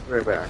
Right back.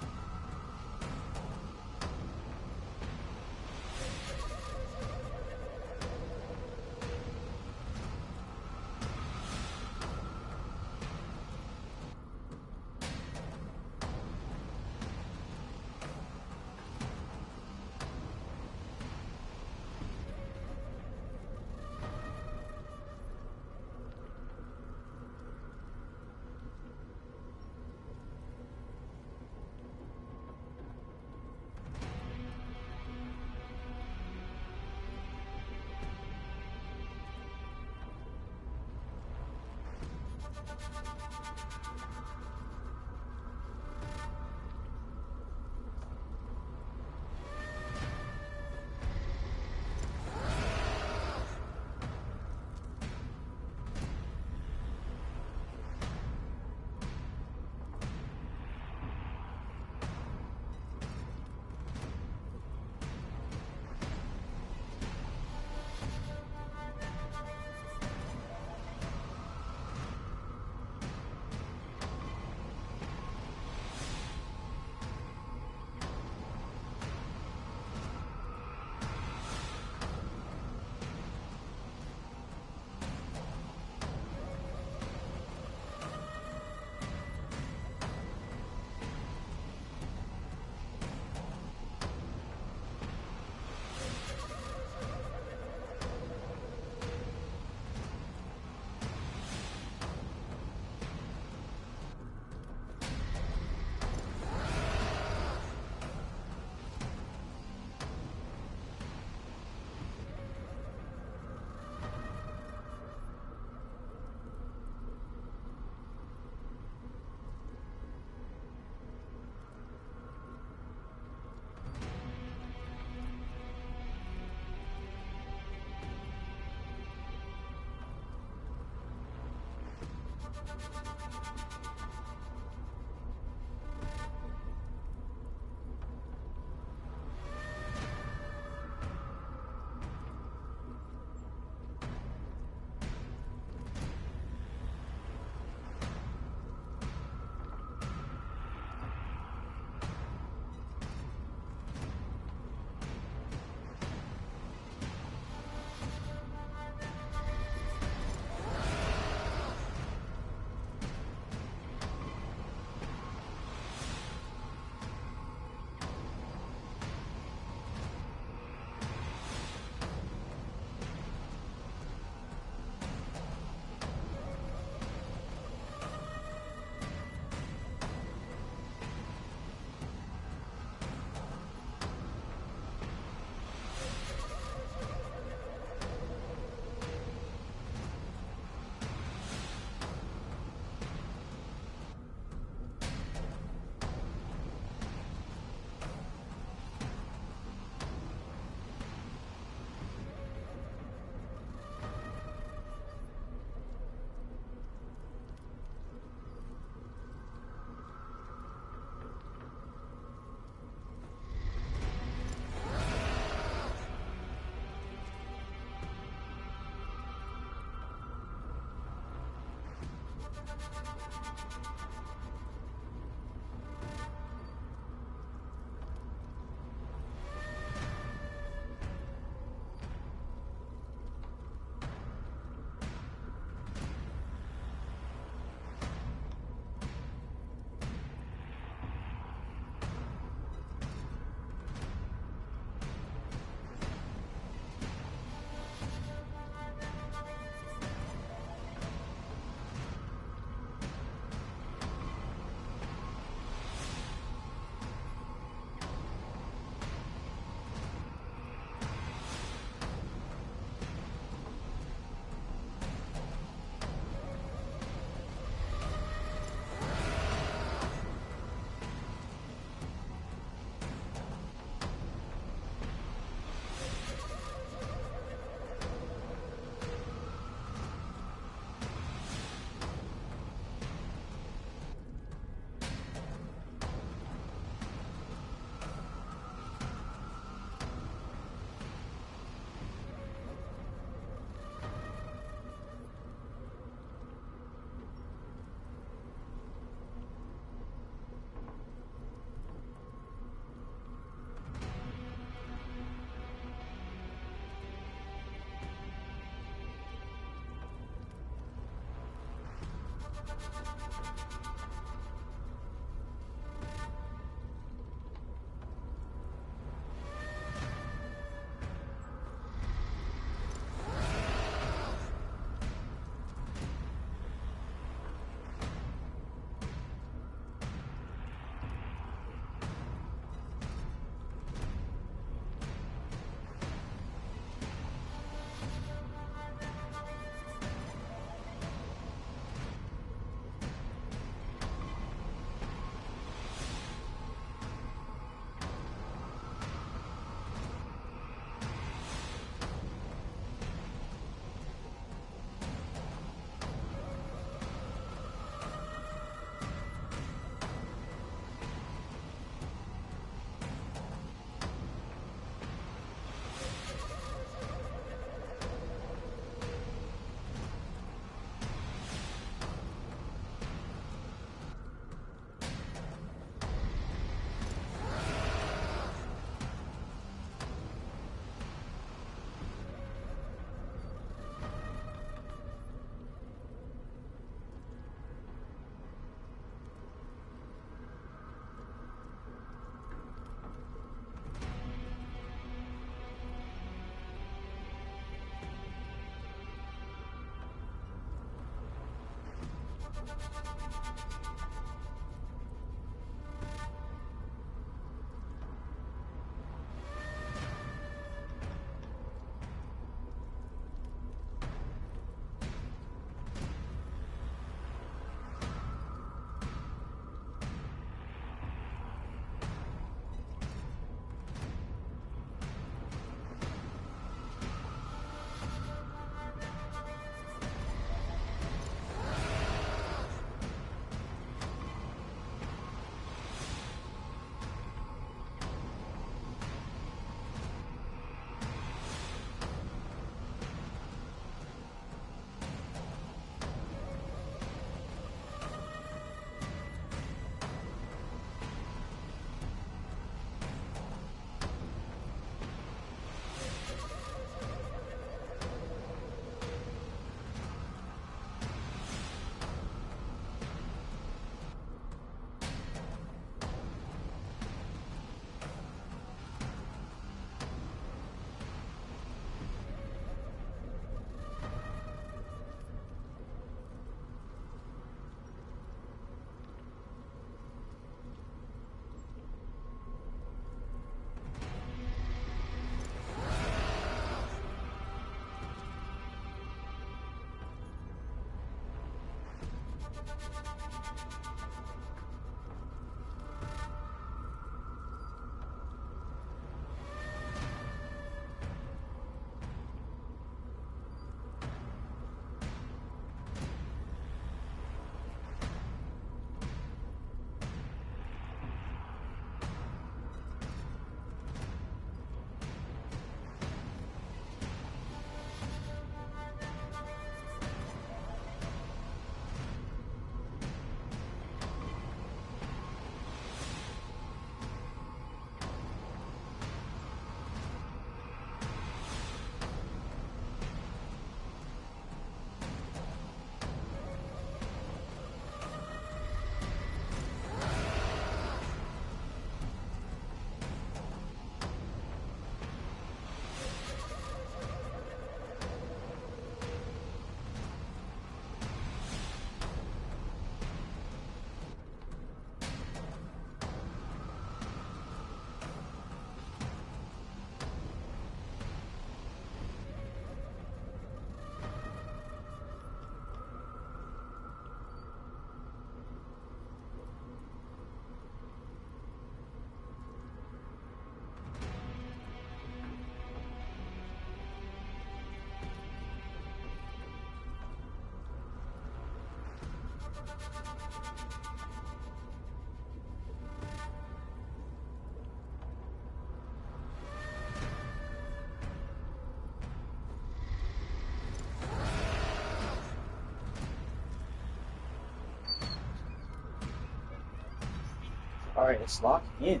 Alright, it's locked in.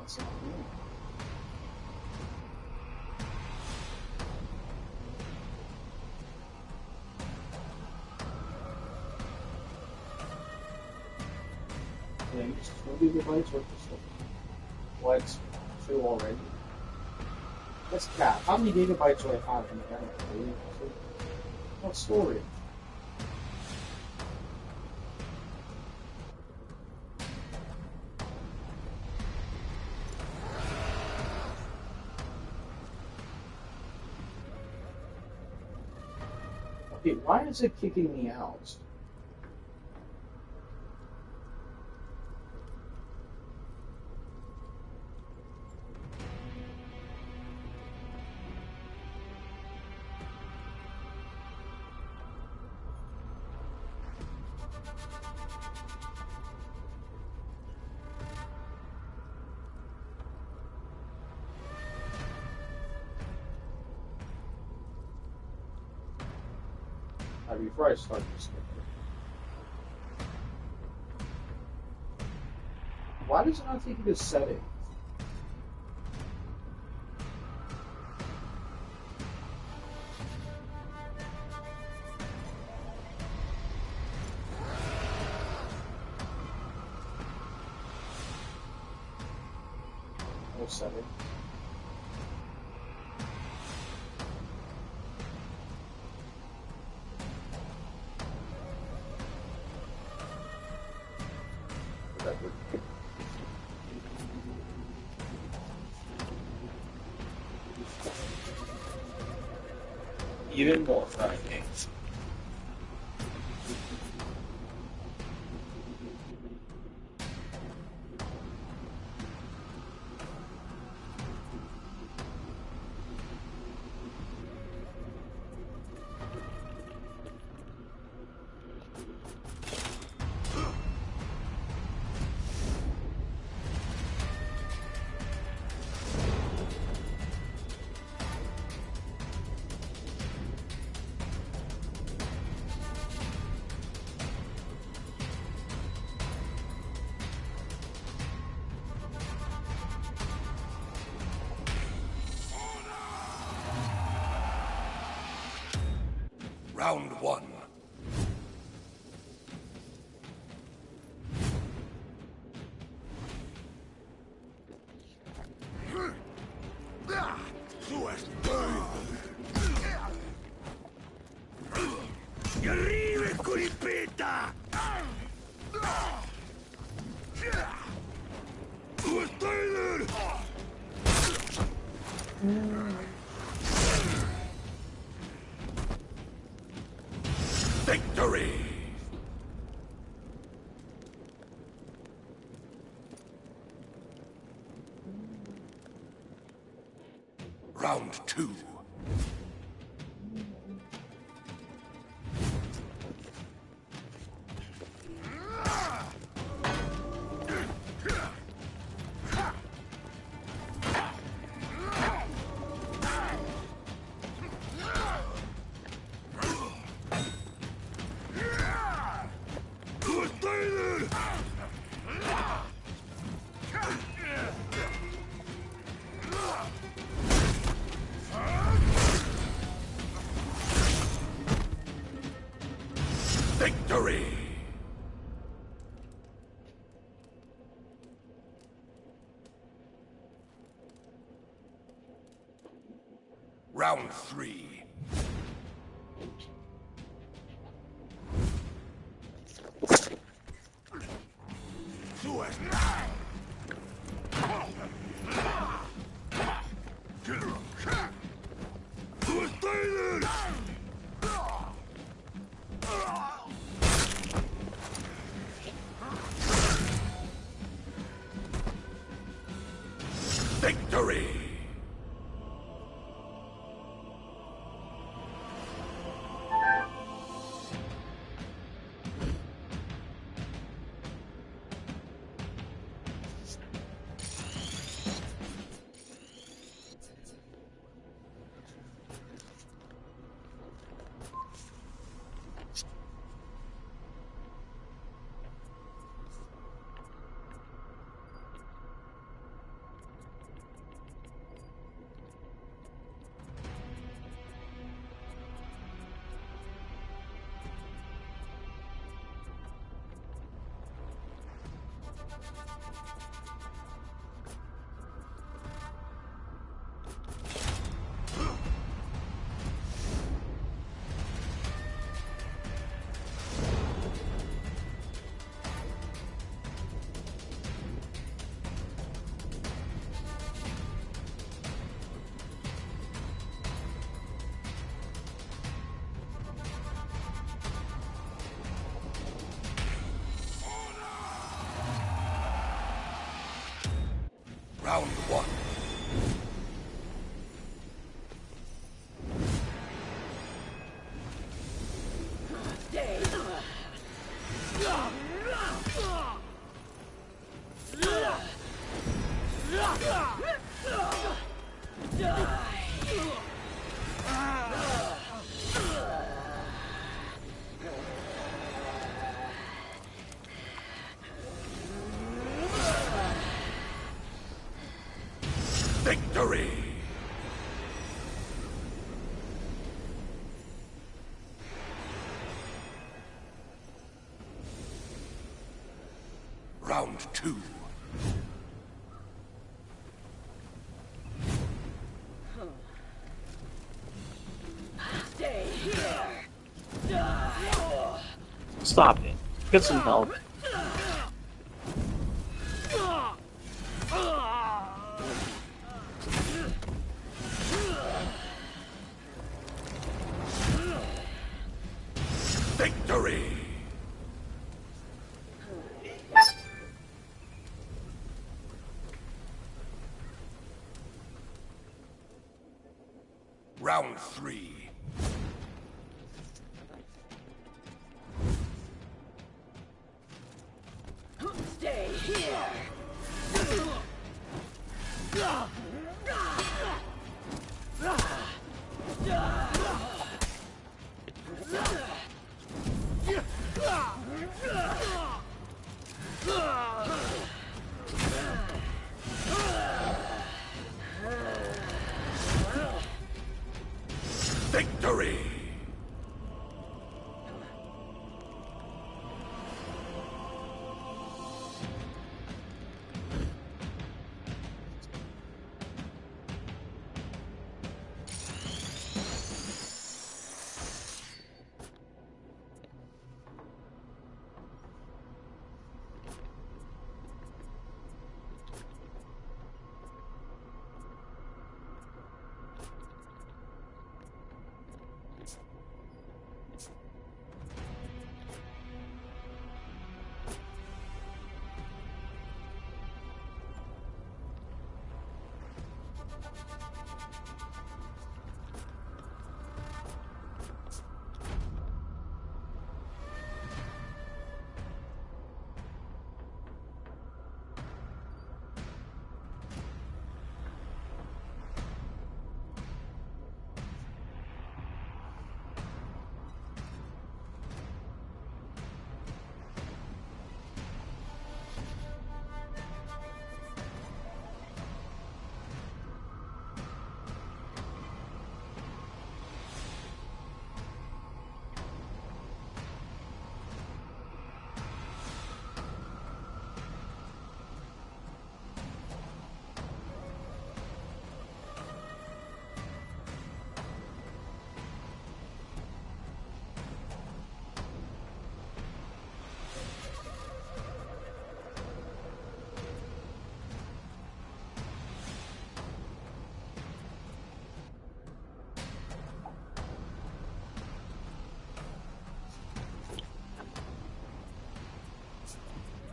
What's it doing? Did I use 2 gigabytes worth of stuff? What? 2 already? That's cap. How many gigabytes do I have in the memory? What storage? Okay, why is it kicking me out? Before I start this thing. Why does it not take you to settings? level 7. Even more frightening. Round 1. Y arriba, Curipeta! Victory! Round 2. Victory! Round 3. Victory! Round 1. Victory! Round 2. stop it. Get some help. Victory! Round 3. Stay here. Victory!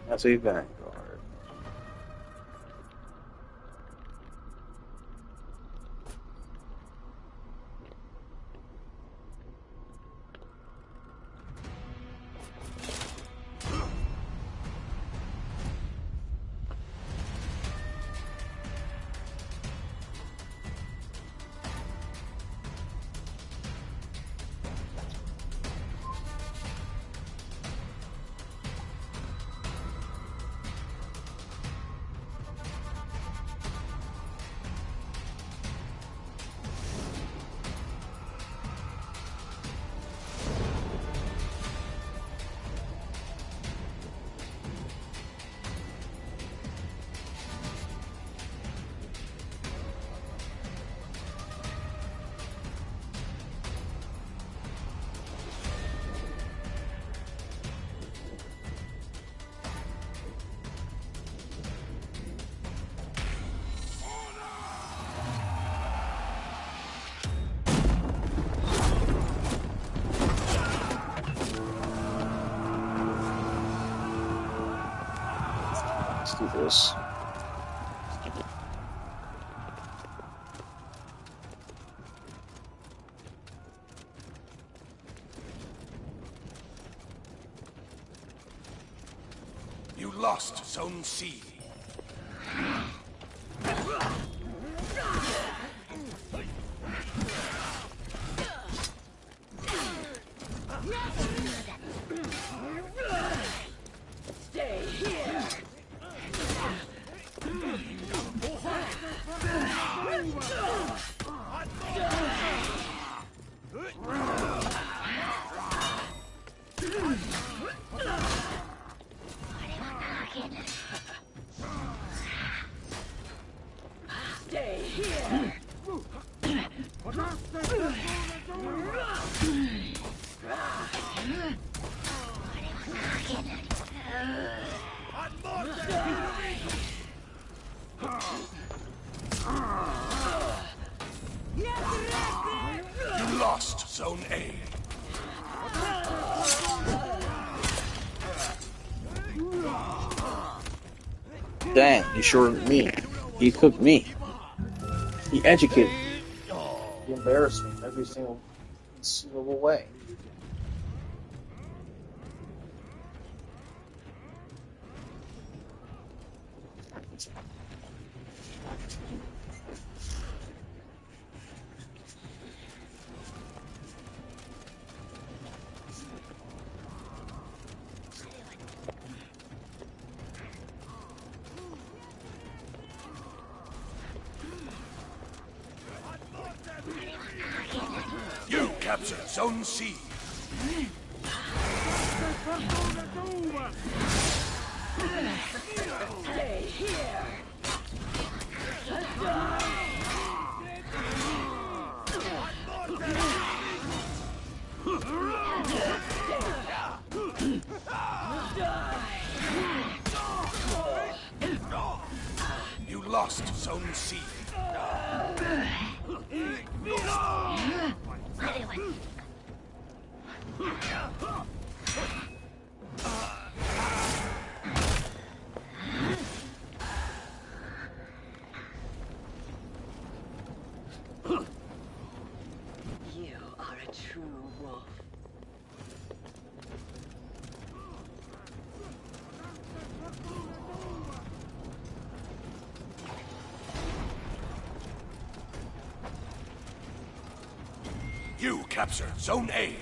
That's a Vanguard. Let's do this. You lost Zone C. Stay here. Zone A. Dang, he shortened me. He cooked me. He educated me. You embarrass me in every single conceivable way. You captured Zone C. Stay here. You lost Zone C. You are a true wolf. You captured Zone A.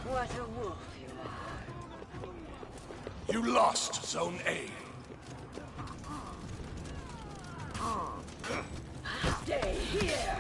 What a wolf you are. You lost Zone A. Stay here.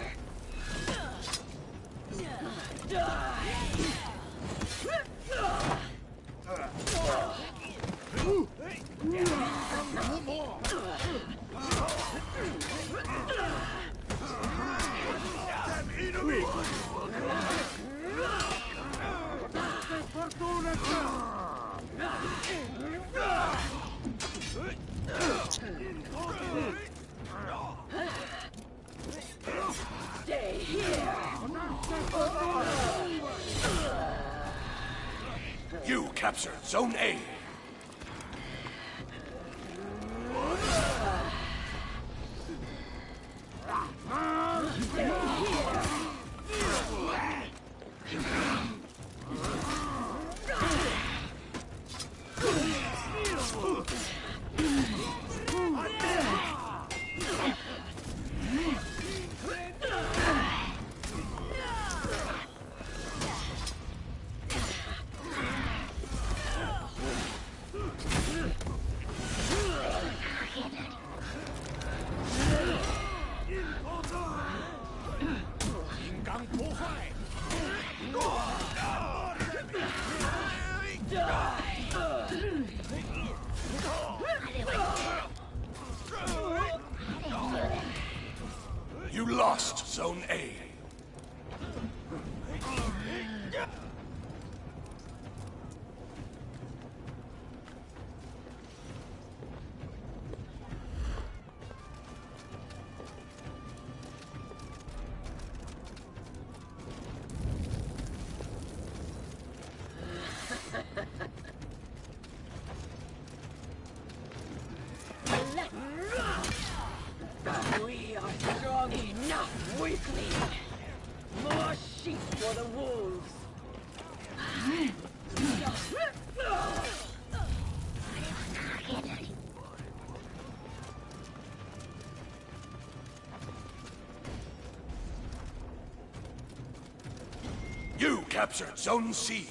Stay here. You captured Zone A. You lost Zone A. We are strong enough, weakling. More sheep for the wolves. You captured Zone C.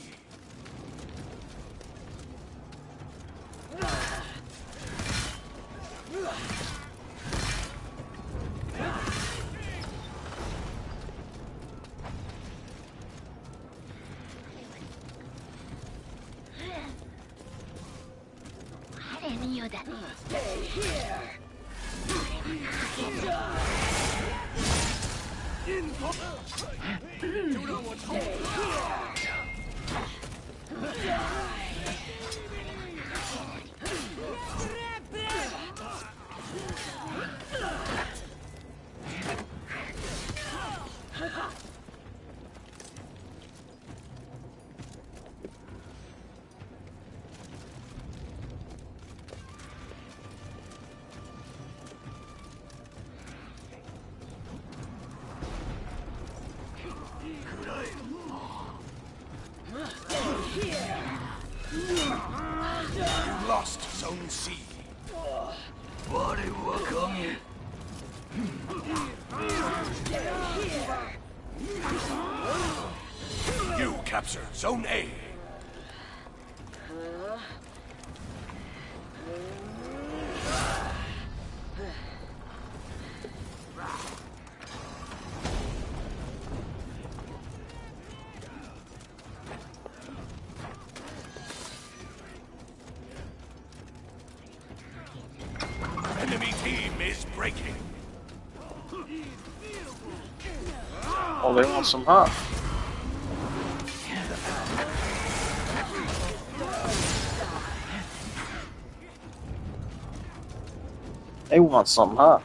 Stay here. Stay You lost Zone C. You captured Zone A. Enemy team is breaking. Oh, they want some hot. They want some hot.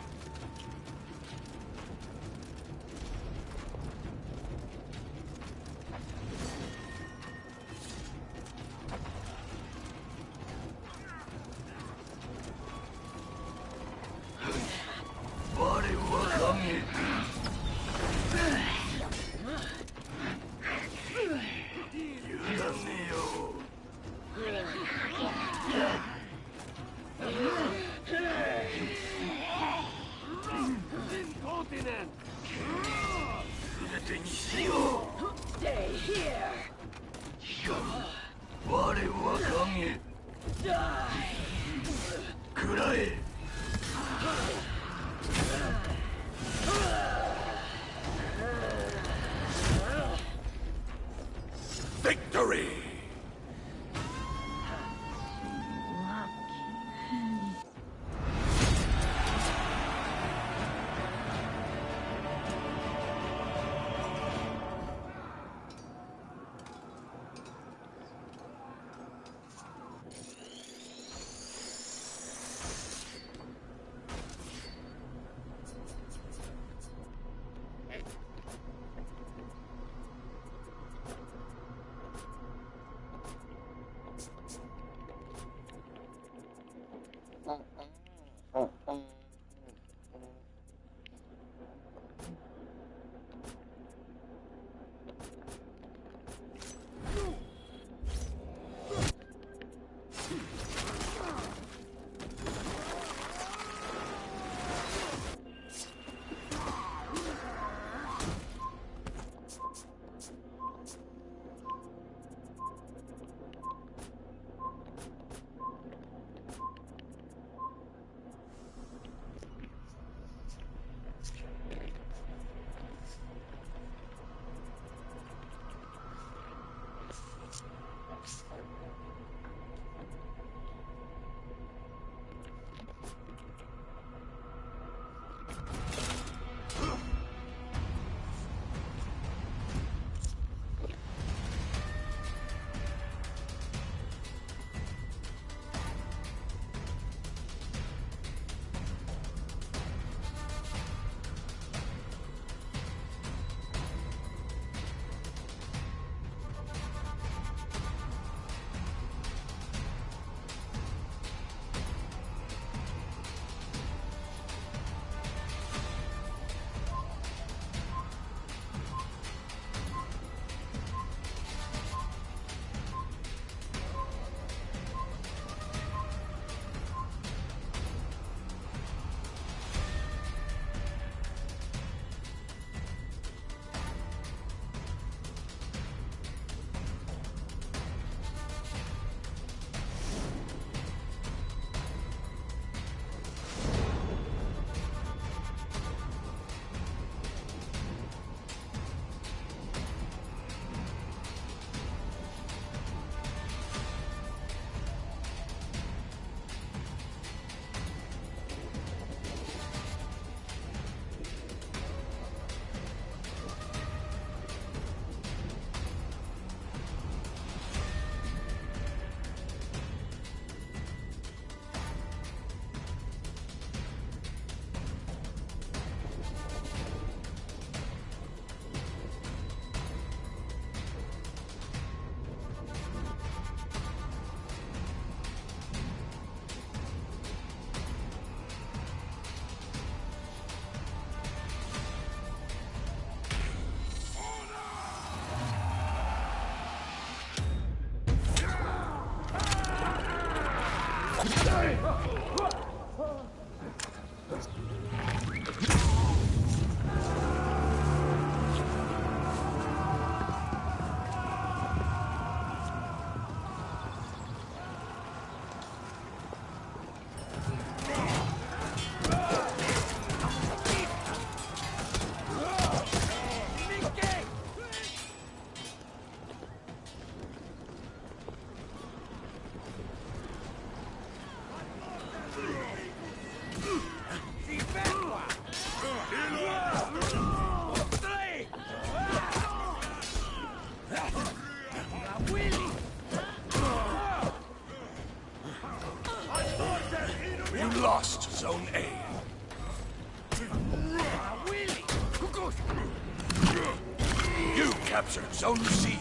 captured Zone C.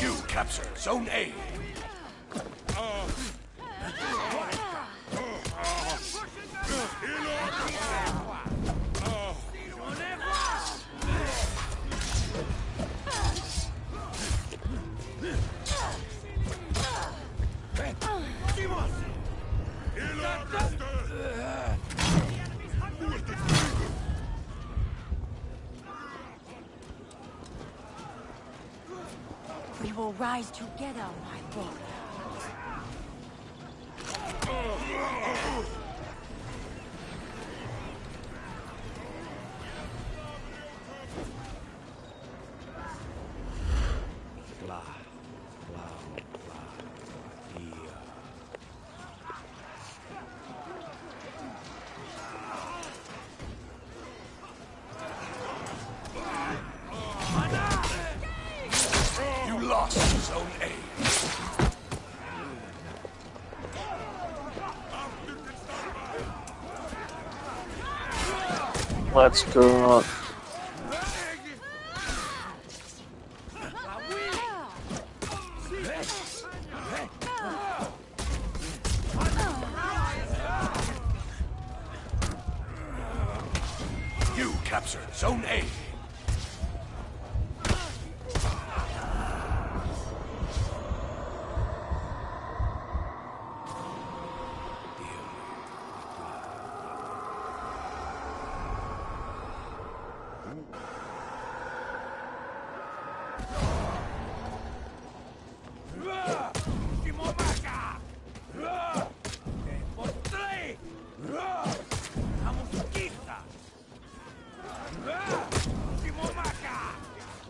You captured Zone A. We will rise together, my brother. You lost Zone A. Let's go. You captured Zone A.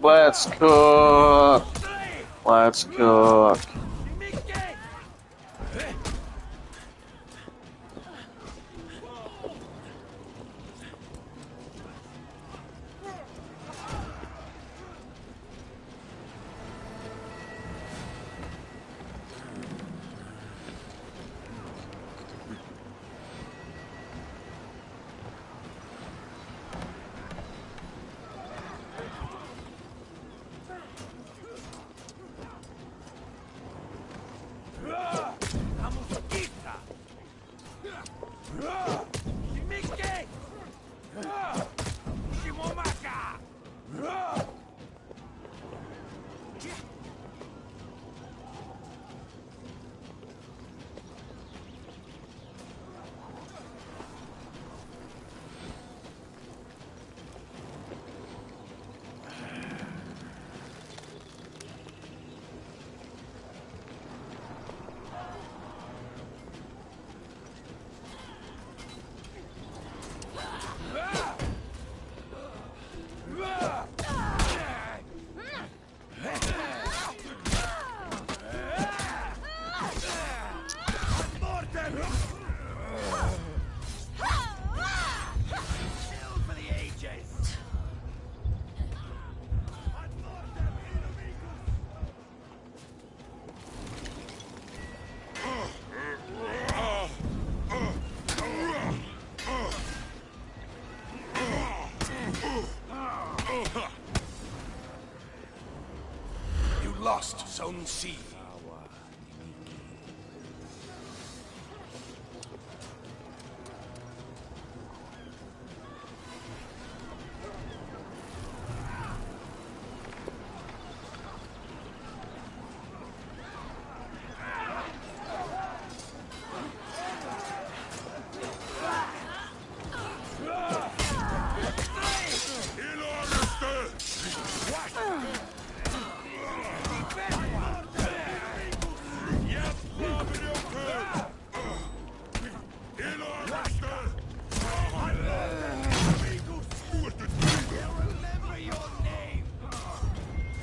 Let's cook. Let's cook. You lost Zone C.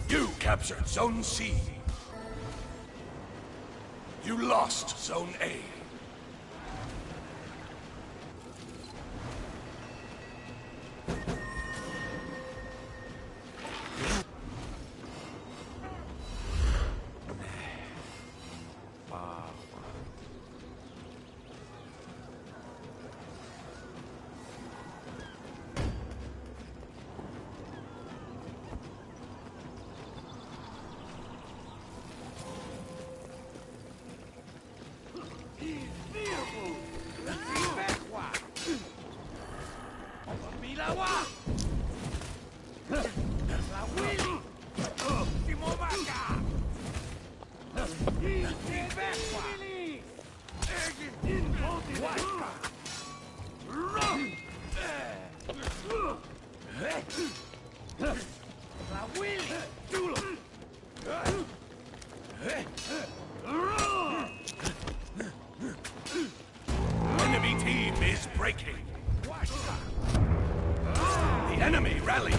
You captured Zone C. You lost Zone A. Enemy team is breaking. The enemy rally.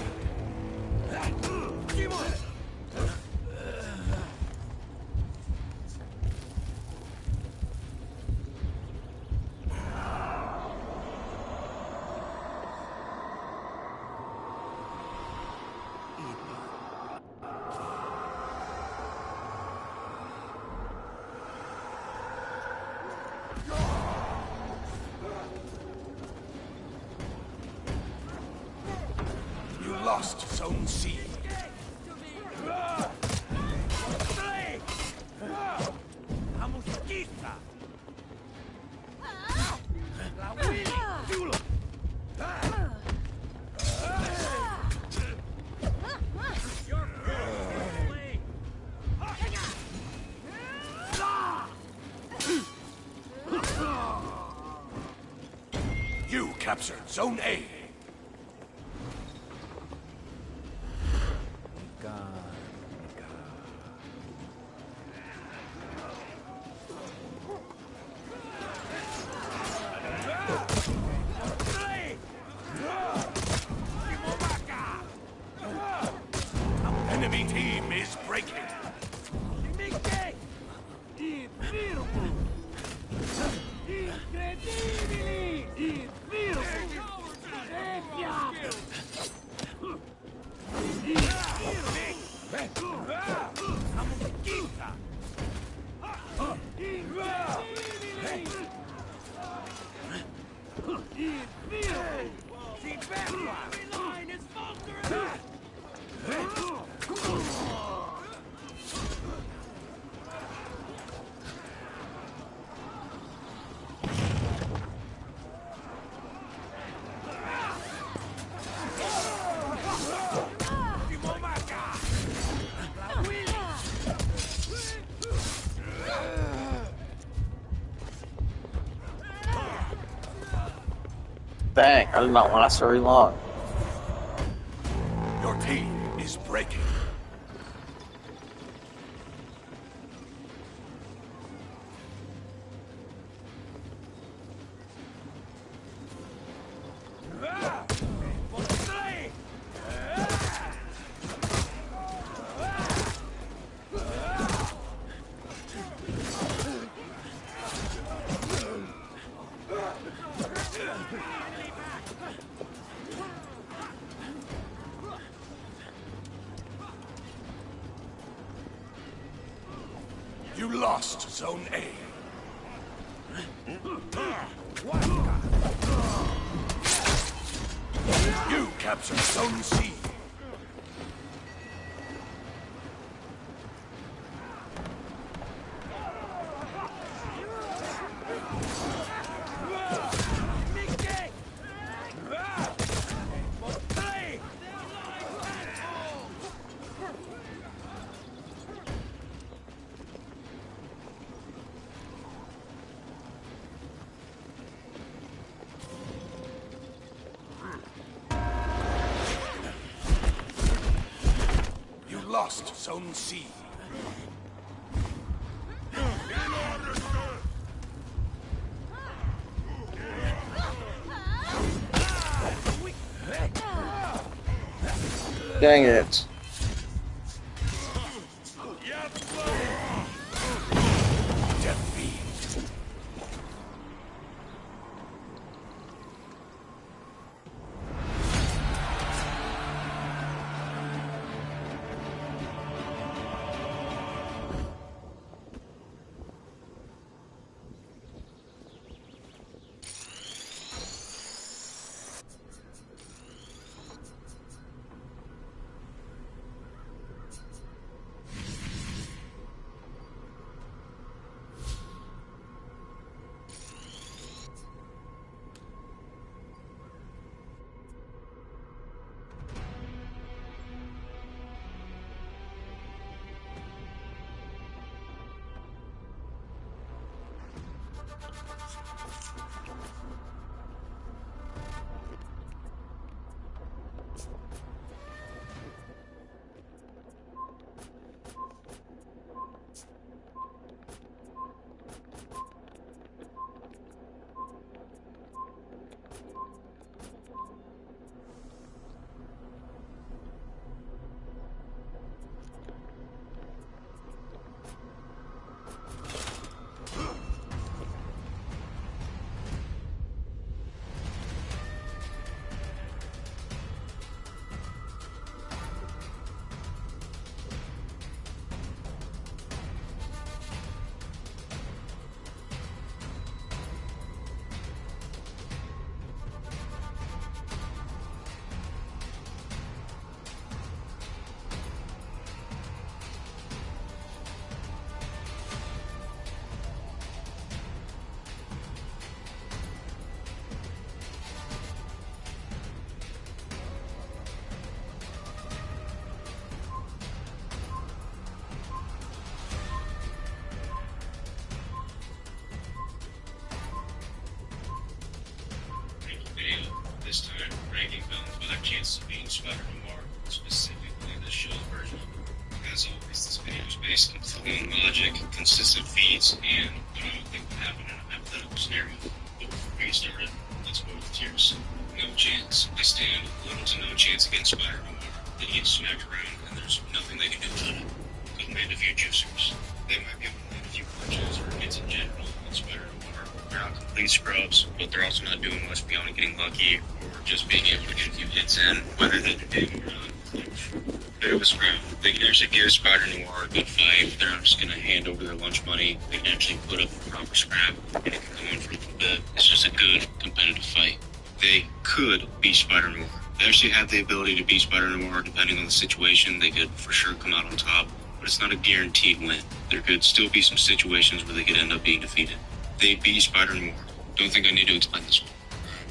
You lost Zone C. You captured Zone A. Enemy team is breaking. Dang, I did not last very long. Your team is breaking. You lost Zone A. You captured Zone C. Lost Zone C. Dang it. Defeat. this time, ranking villains with their chances of being Spider-Noir, specifically the show version. As always, this video is based on clean logic, consistent feeds, and what I would think would happen in a hypothetical scenario. But before we get started, let's go with the tiers. No chance. I stand little to no chance against Spider-Noir. They get smacked around, and there's nothing they can do about it. Could land a few juicers. They might be able to land a few punches or hits in general on Spider-Noir. They're not complete scrubs, but they're also not doing much beyond getting lucky or just being able to get a few hits in, whether they're big or not. Bit of a scrap. They can actually give Spider-Noir a good fight. They're not just going to hand over their lunch money. They can actually put up a proper scrap, and it can go on for a little bit. It's just a good, competitive fight. They could beat Spider-Noir. They actually have the ability to beat Spider-Noir depending on the situation. They could for sure come out on top, but it's not a guaranteed win. There could still be some situations where they could end up being defeated. They beat Spider-Noir. Don't think I need to explain this one.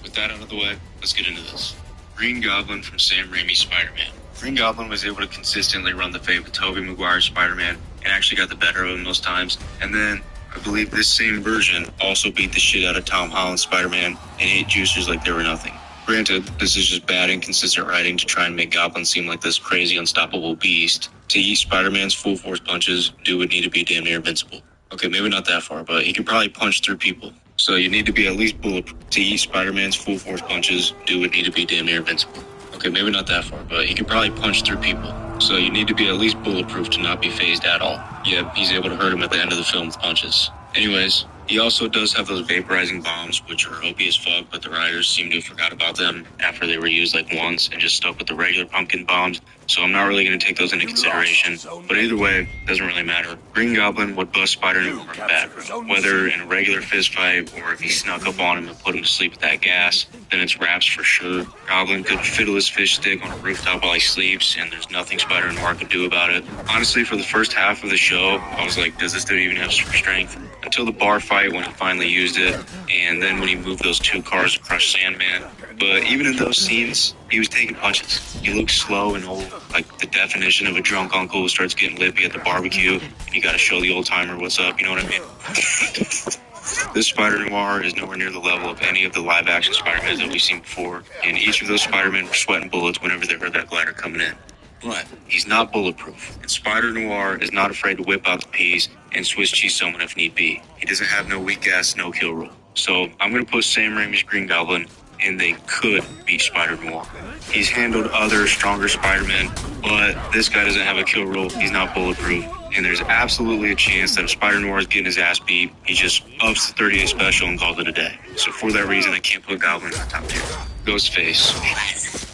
With that out of the way, let's get into this. Green Goblin from Sam Raimi's Spider-Man. Green Goblin was able to consistently run the fate with Tobey Maguire's Spider-Man and actually got the better of him most times. And then I believe this same version also beat the shit out of Tom Holland's Spider-Man and ate juicers like they were nothing. Granted, this is just bad, inconsistent writing to try and make Goblin seem like this crazy, unstoppable beast. To eat Spider-Man's full force punches, dude would need to be damn near invincible. Okay, maybe not that far, but he can probably punch through people. So you need to be at least bulletproof. To eat Spider-Man's full force punches, dude would need to be damn near invincible. Okay, maybe not that far, but he can probably punch through people. So you need to be at least bulletproof to not be phased at all. Yep, he's able to hurt him at the end of the film with punches. Anyways, he also does have those vaporizing bombs, which are OP as fuck, but the writers seem to have forgot about them after they were used like once and just stuck with the regular pumpkin bombs. So I'm not really going to take those into consideration. But either way, doesn't really matter. Green Goblin would bust Spider-Noir in bad, whether in a regular fist fight or if he snuck up on him and put him to sleep with that gas, then it's wraps for sure. Goblin could fiddle his fish stick on a rooftop while he sleeps, and there's nothing Spider-Noir could do about it. Honestly, for the first half of the show, I was like, does this dude even have super strength? Until the bar fight when he finally used it, and then when he moved those two cars to crush Sandman. But even in those scenes, he was taking punches. He looked slow and old, like the definition of a drunk uncle who starts getting lippy at the barbecue, and you gotta show the old timer what's up, you know what I mean? This Spider-Noir is nowhere near the level of any of the live-action Spider-Mans that we've seen before, and each of those Spider-Men were sweating bullets whenever they heard that glider coming in. But he's not bulletproof, and Spider-Noir is not afraid to whip out the peas and Swiss cheese someone if need be. He doesn't have no weak-ass, no-kill rule. So I'm going to put Sam Raimi's Green Goblin, and they could beat Spider-Noir. He's handled other stronger Spider-Men, but this guy doesn't have a kill rule, he's not bulletproof, and there's absolutely a chance that if Spider-Noir is getting his ass beat, he just ups the 38 special and calls it a day. So for that reason, I can't put Goblin in the top tier. Ghostface.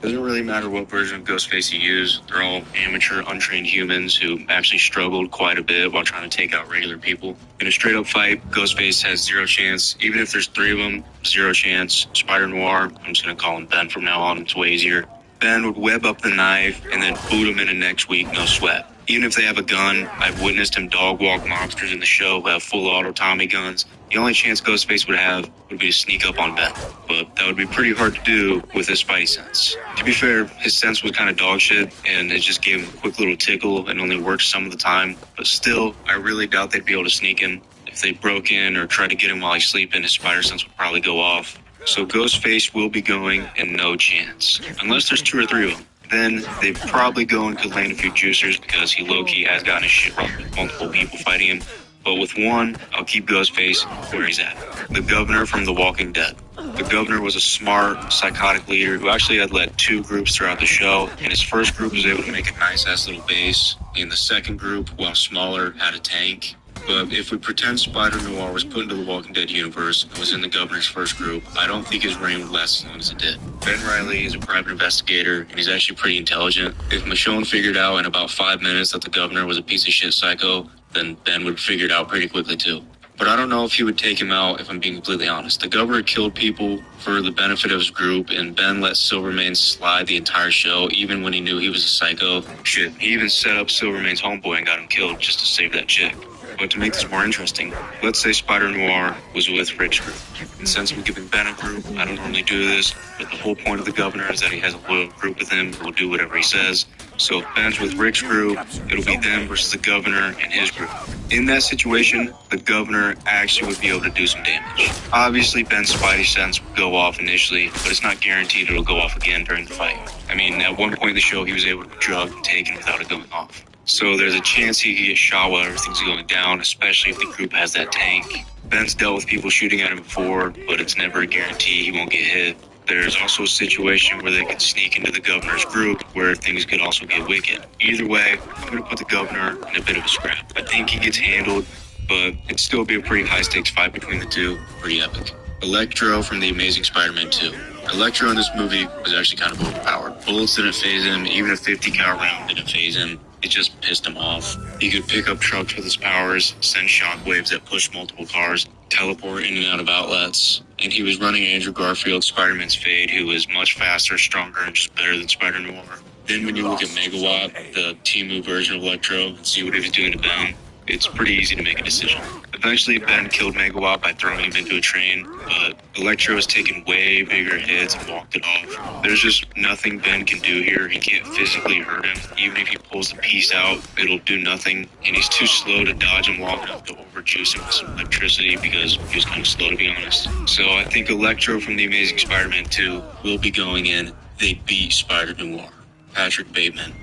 Doesn't really matter what version of Ghostface you use. They're all amateur, untrained humans who actually struggled quite a bit while trying to take out regular people. In a straight-up fight, Ghostface has zero chance. Even if there's three of them, zero chance. Spider-Noir, I'm just going to call him Ben from now on. It's way easier. Ben would web up the knife and then boot him in the next week, no sweat. Even if they have a gun, I've witnessed him dog walk monsters in the show who have full auto Tommy guns. The only chance Ghostface would have would be to sneak up on Ben, but that would be pretty hard to do with his spidey sense. To be fair, his sense was kind of dog shit, and it just gave him a quick little tickle and only worked some of the time. But still, I really doubt they'd be able to sneak him. If they broke in or tried to get him while he's sleeping, his spider sense would probably go off. So Ghostface will be going and no chance, unless there's two or three of them. Then they probably go and could land a few juicers because he low-key has gotten his shit rocked with multiple people fighting him. But with one, I'll keep Ghostface where he's at. The governor from The Walking Dead. The governor was a smart, psychotic leader who actually had led two groups throughout the show, and his first group was able to make a nice-ass little base. And the second group, while smaller, had a tank. But if we pretend Spider-Noir was put into the Walking Dead universe and was in the governor's first group, I don't think his reign would last as long as it did. Ben Reilly is a private investigator, and he's actually pretty intelligent. If Michonne figured out in about 5 minutes that the governor was a piece of shit psycho, then Ben would figure it out pretty quickly too. But I don't know if he would take him out, if I'm being completely honest. The governor killed people for the benefit of his group, and Ben let Silvermane slide the entire show, even when he knew he was a psycho. Shit, he even set up Silvermane's homeboy and got him killed just to save that chick. But to make this more interesting, let's say Spider-Noir was with Rick's group. And since I'm giving Ben a group, I don't normally do this, but the whole point of the governor is that he has a loyal group with him who will do whatever he says. So if Ben's with Rick's group, it'll be them versus the governor and his group. In that situation, the governor actually would be able to do some damage. Obviously, Ben's spidey sense will go off initially, but it's not guaranteed it'll go off again during the fight. I mean, at one point in the show, he was able to drug and taken without it going off. So there's a chance he could get shot while everything's going down, especially if the group has that tank. Ben's dealt with people shooting at him before, but it's never a guarantee he won't get hit. There's also a situation where they could sneak into the governor's group where things could also get wicked. Either way, I'm going to put the governor in a bit of a scrap. I think he gets handled, but it'd still be a pretty high-stakes fight between the two. Pretty epic. Electro from The Amazing Spider-Man 2. Electro in this movie was actually kind of overpowered. Bullets didn't phase him, even a 50 cal round didn't phase him. It just pissed him off. He could pick up trucks with his powers, send shockwaves that push multiple cars, teleport in and out of outlets, and he was running Andrew Garfield, Spider-Man's Fade, who was much faster, stronger, and just better than Spider-Noir. Then when you look at Megawatt, the Temu version of Electro, and see what he was doing to Ben, it's pretty easy to make a decision. Eventually, Ben killed Megawatt by throwing him into a train, but Electro has taken way bigger hits and walked it off. There's just nothing Ben can do here. He can't physically hurt him. Even if he pulls the piece out, it'll do nothing. And he's too slow to dodge him long enough to overjuice him with some electricity because he was kind of slow, to be honest. So I think Electro from The Amazing Spider-Man 2 will be going in. They beat Spider-Noir. Patrick Bateman.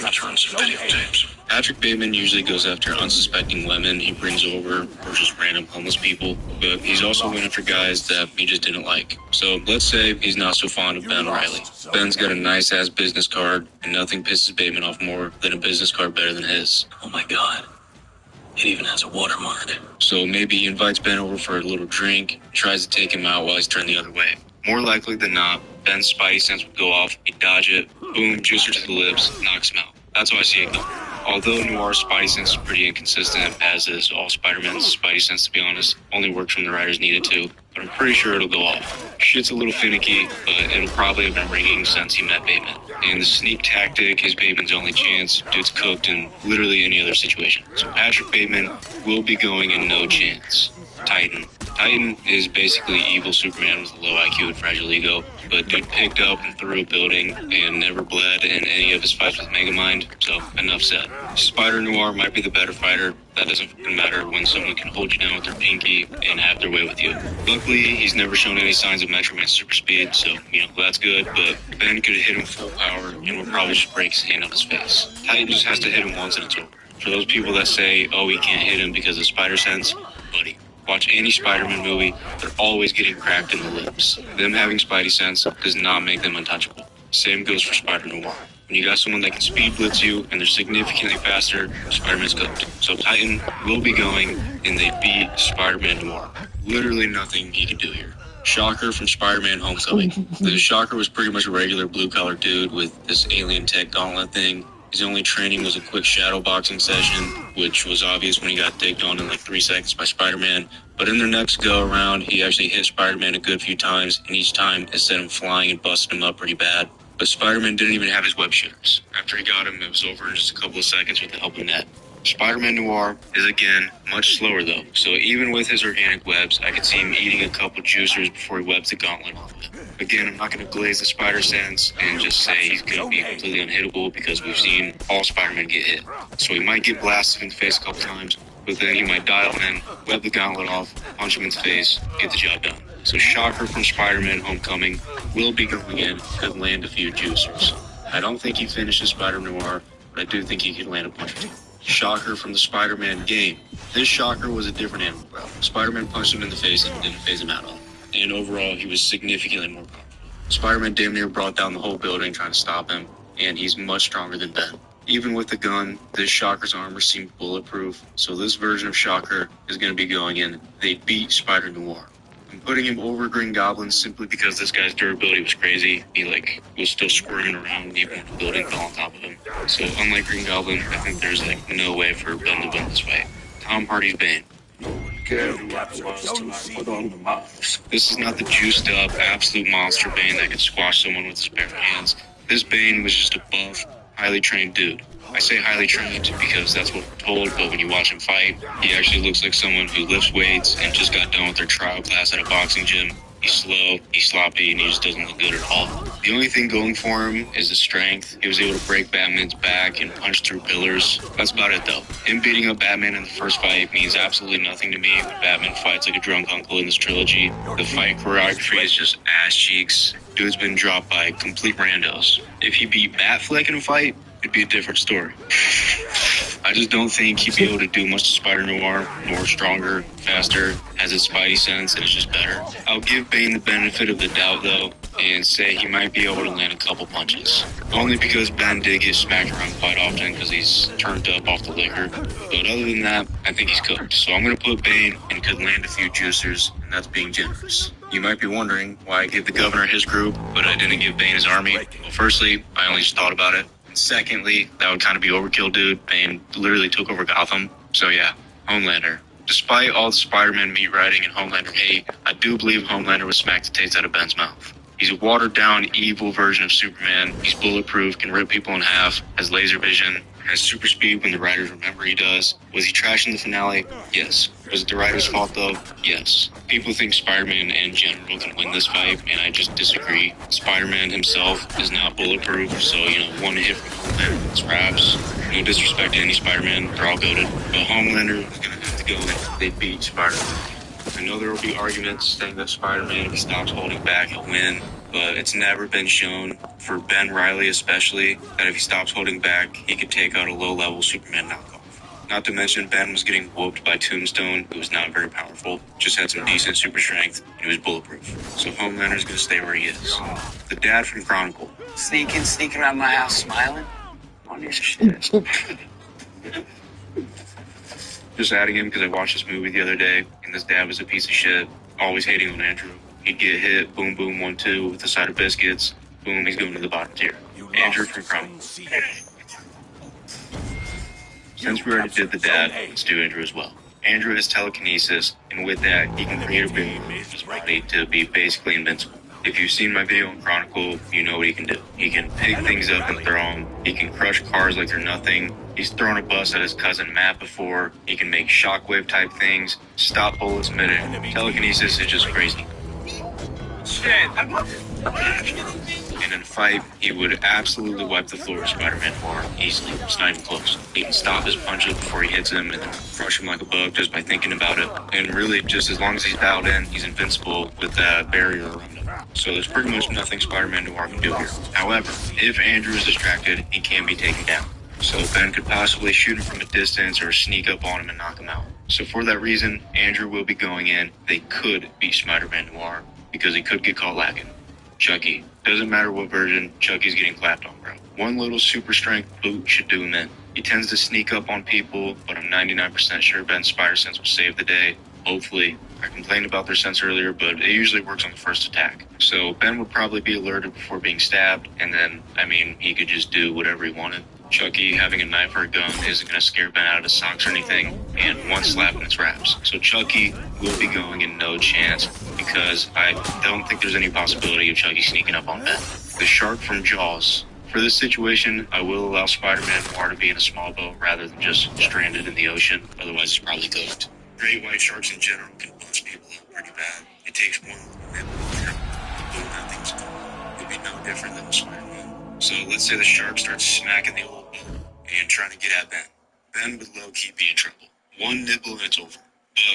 Returns of videotapes. Patrick Bateman usually goes after unsuspecting women he brings over or just random homeless people, but he's also went after guys that he just didn't like. So let's say he's not so fond of Ben Riley. Ben's got a nice-ass business card, and nothing pisses Bateman off more than a business card better than his. Oh my god. It even has a watermark. So maybe he invites Ben over for a little drink, tries to take him out while he's turned the other way. More likely than not, Ben's spidey sense would go off, he'd dodge it, boom, juicer to the lips, knocks him out. That's how I see it going. Although Noir's spidey sense is pretty inconsistent, as is all Spider-Man's spidey sense, to be honest, only works when the writers need it to, but I'm pretty sure it'll go off. Shit's a little finicky, but it'll probably have been ringing since he met Bateman. And the sneak tactic is Bateman's only chance. Dude's cooked in literally any other situation. So Patrick Bateman will be going in no chance. Titan. Titan is basically evil Superman with a low IQ and fragile ego, but dude picked up and threw a building and never bled in any of his fights with Megamind, so enough said. Spider-Noir might be the better fighter. That doesn't fucking matter when someone can hold you down with their pinky and have their way with you. Luckily, he's never shown any signs of Metro Man's super speed, so, that's good, but Ben could hit him full power and would probably just break his hand on his face. Titan just has to hit him once and it's over. For those people that say, oh, he can't hit him because of spider sense, buddy. Watch any Spider-Man movie, they're always getting cracked in the lips. Them having spidey sense does not make them untouchable. Same goes for Spider-Noir. When you got someone that can speed blitz you and they're significantly faster, Spider-Man's cooked. So Titan will be going and they beat Spider-Man Noir. Literally nothing he can do here. Shocker from Spider-Man Homecoming. The Shocker was pretty much a regular blue-collar dude with this alien tech gauntlet thing. His only training was a quick shadow boxing session, which was obvious when he got digged on in like 3 seconds by Spider-Man. But in their next go-around, he actually hit Spider-Man a good few times, and each time it sent him flying and busted him up pretty bad. But Spider-Man didn't even have his web shooters. After he got him, it was over in just a couple of seconds with the help of Ned. Spider-Man Noir is, again, much slower though, so even with his organic webs, I could see him eating a couple juicers before he webs the gauntlet off of it. Again, I'm not going to glaze the spider sense and just say he's going to be completely unhittable because we've seen all Spider-Man get hit. So he might get blasted in the face a couple times, but then he might dial in, web the gauntlet off, punch him in the face, get the job done. So Shocker from Spider-Man Homecoming will be going in, could land a few juicers. I don't think he finishes Spider-Noir, but I do think he could land a punch or two. Shocker from the Spider-Man game. This Shocker was a different animal, bro. Spider-Man punched him in the face and didn't phase him at all. And overall, he was significantly more powerful. Spider-Man damn near brought down the whole building trying to stop him, and he's much stronger than Ben. Even with the gun, this Shocker's armor seemed bulletproof, so this version of Shocker is going to be going in. They beat Spider-Noir. I'm putting him over Green Goblin simply because this guy's durability was crazy. He was still squirming around even when the building fell on top of him. So unlike Green Goblin, I think there's no way for Ben to win this fight. Tom Hardy's Bane. This is not the juiced up, absolute monster Bane that could squash someone with his bare hands. This Bane was just a buff, highly trained dude. I say highly trained because that's what we're told, but when you watch him fight, he actually looks like someone who lifts weights and just got done with their trial class at a boxing gym. He's slow, he's sloppy, and he just doesn't look good at all. The only thing going for him is his strength. He was able to break Batman's back and punch through pillars. That's about it, though. Him beating up Batman in the first fight means absolutely nothing to me when Batman fights like a drunk uncle in this trilogy. The fight choreography is just ass cheeks. Dude's been dropped by complete randos. If he beat Batfleck in a fight, it'd be a different story. I just don't think he'd be able to do much to Spider-Noir. More stronger, faster, has his spidey sense, and is just better. I'll give Bane the benefit of the doubt, though, and say he might be able to land a couple punches. Only because Ben did get smacked around quite often because he's turned up off the liquor. But other than that, I think he's cooked. So I'm going to put Bane and could land a few juicers, and that's being generous. You might be wondering why I give the governor his group, but I didn't give Bane his army. Well, firstly, I only just thought about it. And secondly, that would kind of be overkill, dude. Bane literally took over Gotham. So yeah, Homelander. Despite all the Spider-Man meat riding and Homelander hate, I do believe Homelander would smack the taste out of Ben's mouth. He's a watered-down, evil version of Superman. He's bulletproof, can rip people in half, has laser vision, has super speed when the writers remember he does. Was he trash in the finale? Yes. Was it the writer's fault, though? Yes. People think Spider-Man in general can win this fight, and I just disagree. Spider-Man himself is not bulletproof, so, one hit from Homelander, it's wraps. No disrespect to any Spider-Man, they're all goated. But Homelander is going to have to go in. They beat Spider-Man. I know there will be arguments saying that Spider-Man, if he stops holding back, he'll win. But it's never been shown, for Ben Reilly especially, that if he stops holding back, he could take out a low-level Superman knockoff. Not to mention, Ben was getting whooped by Tombstone, who was not very powerful, just had some decent super strength, and he was bulletproof. So Homelander's gonna stay where he is. The dad from Chronicle. Sneaking around my house smiling. On your shit. Just adding him because I watched this movie the other day, and this dad was a piece of shit, always hating on Andrew. He'd get hit, boom, boom, 1-2 with a side of biscuits. Boom, he's going to the bottom tier. Andrew from Chronicle. Since we already did the dad, let's do Andrew as well. Andrew has telekinesis, and with that, he can create a barrier for his body to be basically invincible. If you've seen my video on Chronicle, you know what he can do. He can pick things up and throw them. He can crush cars like they're nothing. He's thrown a bus at his cousin Matt before. He can make shockwave type things, stop bullets mid-air. Telekinesis is just crazy. And in a fight, he would absolutely wipe the floor with Spider-Man Noir easily. It's not even close. He can stop his punches before he hits him and then crush him like a bug just by thinking about it. And really, just as long as he's dialed in, he's invincible with that barrier around him. So there's pretty much nothing Spider-Man Noir can do here. However, if Andrew is distracted, he can be taken down. So Ben could possibly shoot him from a distance or sneak up on him and knock him out. So for that reason, Andrew will be going in. They could beat Spider-Man Noir because he could get caught lacking. Chucky. Doesn't matter what version, Chucky's getting clapped on, bro. One little super strength boot should do him in. He tends to sneak up on people, but I'm 99% sure Ben's spider sense will save the day. Hopefully. I complained about their sense earlier, but it usually works on the first attack. So Ben would probably be alerted before being stabbed, and then, he could just do whatever he wanted. Chucky having a knife or a gun isn't going to scare Ben out of his socks or anything, and one slap and it's wraps. So Chucky will be going in no chance, because I don't think there's any possibility of Chucky sneaking up on Ben. The shark from Jaws. For this situation, I will allow Spider-Man Noir to be in a small boat rather than just stranded in the ocean, otherwise it's probably cooked. Great white sharks in general can bust people up pretty bad. It takes one nibble to boom, that thing's gone. It'd be no different than the Spider-Man. So let's say the shark starts smacking the old boat and trying to get at Ben. Ben would low-key be in trouble. One nibble and it's over.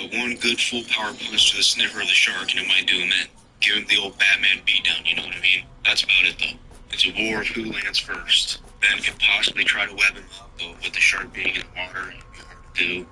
But one good full power punch to the sniffer of the shark and it might do him in. Give him the old Batman beatdown, you know what I mean? That's about it though. It's a war of who lands first. Ben could possibly try to web him up, but with the shark being in the water, it'd be hard to do.